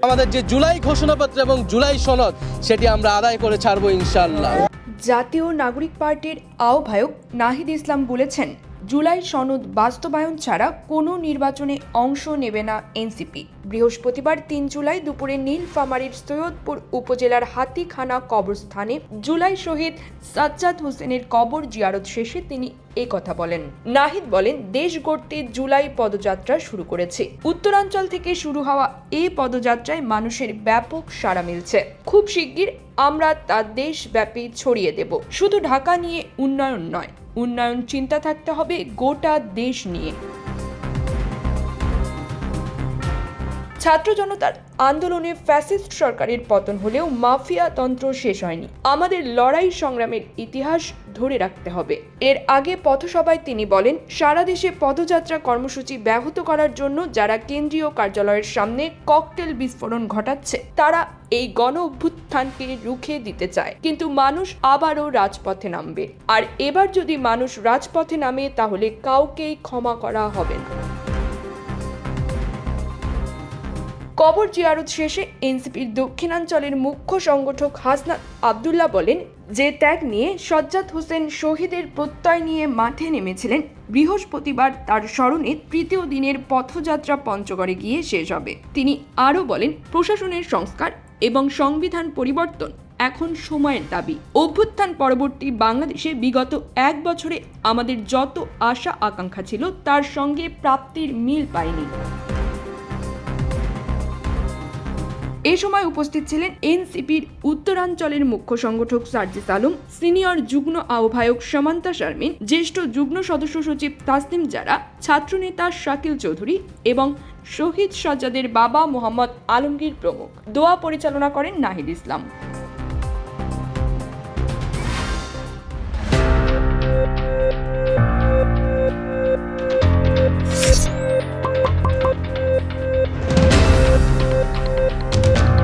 আমাদের যে জুলাই ঘোষণাপত্র এবং জুলাই সনদ সেটি আমরা আদায় করে ছাড়বো ইনশাআল্লাহ। জাতীয় নাগরিক পার্টির আহ্বায়ক নাহিদ ইসলাম বলেছেন, জুলাই সনদ বাস্তবায়ন ছাড়া কোনো নির্বাচনে অংশ নেবে না এনসিপি। বৃহস্পতিবার ৩ জুলাই দুপুরে নীলফামারীর সৈয়দপুর উপজেলার হাতিখানা কবরস্থানে জুলাই শহীদ সাজ্জাদ হোসেনের কবর জিয়ারত শেষে তিনি কথা বলেন। নাহিদ বলেন, দেশ গড়তে জুলাই পদযাত্রা শুরু করেছে। উত্তরাঞ্চল থেকে শুরু হওয়া এই পদযাত্রায় মানুষের ব্যাপক সাড়া মিলছে। খুব শিগগির আমরা তা দেশব্যাপী ছড়িয়ে দেব। শুধু ঢাকা নিয়ে উন্নয়ন নয়, উন্নয়ন চিন্তা থাকতে হবে গোটা দেশ নিয়ে। ছাত্র জনতার আন্দোলনে ফ্যাসিস্ট সরকারের পতন হলেও মাফিয়া তন্ত্র শেষ হয়নি। আমাদের লড়াই সংগ্রামের ইতিহাস ধরে রাখতে হবে। এর আগে পথসভায় তিনি বলেন, সারা দেশে পদযাত্রা কর্মসূচি ব্যাহত করার জন্য যারা কেন্দ্রীয় কার্যালয়ের সামনে ককটেল বিস্ফোরণ ঘটাচ্ছে তারা এই গণ অভ্যুত্থানকে রুখে দিতে চায়, কিন্তু মানুষ আবারও রাজপথে নামবে। আর এবার যদি মানুষ রাজপথে নামে তাহলে কাউকেই ক্ষমা করা হবে না। কবর জিয়ারত শেষে এনসিপির দক্ষিণাঞ্চলের মুখ্য সংগঠক হাসনাত আবদুল্লাহ বলেন, যে ত্যাগ নিয়ে সাজ্জাদ হোসেন শহীদের প্রত্যয় নিয়ে মাঠে নেমেছিলেন, বৃহস্পতিবার তার স্মরণে তৃতীয় দিনের পথযাত্রা পঞ্চগড়ে গিয়ে শেষ হবে। তিনি আরও বলেন, প্রশাসনের সংস্কার এবং সংবিধান পরিবর্তন এখন সময়ের দাবি। অভ্যুত্থান পরবর্তী বাংলাদেশে বিগত 1 বছরে আমাদের যত আশা আকাঙ্ক্ষা ছিল তার সঙ্গে প্রাপ্তির মিল পায়নি। এ সময় উপস্থিত ছিলেন এনসিপির উত্তরাঞ্চলের মুখ্য সংগঠক সার্জিস আলম, সিনিয়র যুগ্ম আহ্বায়ক সামান্তা শারমিন, জ্যেষ্ঠ যুগ্ম সদস্য সচিব তাসনিম জারা, ছাত্রনেতা শাকিল চৌধুরী এবং শহীদ সাজ্জাদের বাবা মোহাম্মদ আলমগীর প্রমুখ। দোয়া পরিচালনা করেন নাহিদ ইসলাম।